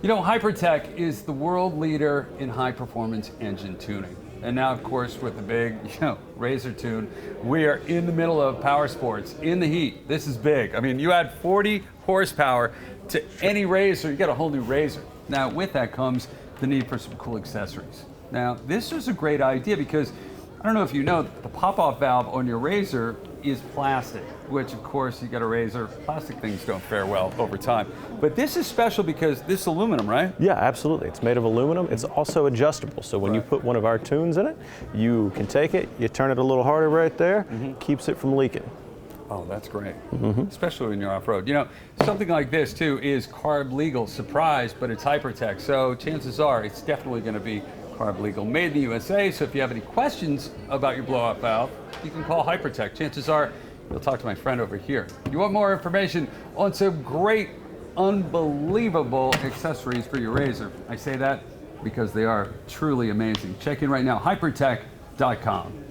You know, Hypertech is the world leader in high-performance engine tuning. And now, of course, with the big, Razor tune, we are in the middle of power sports, in the heat. This is big. I mean, you add 40 horsepower to any Razor, you get a whole new Razor. Now, with that comes the need for some cool accessories. Now, this is a great idea because, I don't know if you know, the pop-off valve on your Razor is plastic, which of course you got a Razor, plastic things don't fare well over time. But this is special because this is aluminum, right? Yeah, absolutely. It's made of aluminum. It's also adjustable. So when you put one of our tunes in it, you can take it, you turn it a little harder right there, keeps it from leaking. Oh, that's great, especially when you're off-road. You know, something like this too is carb legal, surprise, but it's Hypertech. So chances are it's definitely gonna be carb legal, made in the USA. So if you have any questions about your blow-off valve, you can call Hypertech. Chances are you'll talk to my friend over here. You want more information on some great, unbelievable accessories for your Razor? I say that because they are truly amazing. Check in right now, hypertech.com.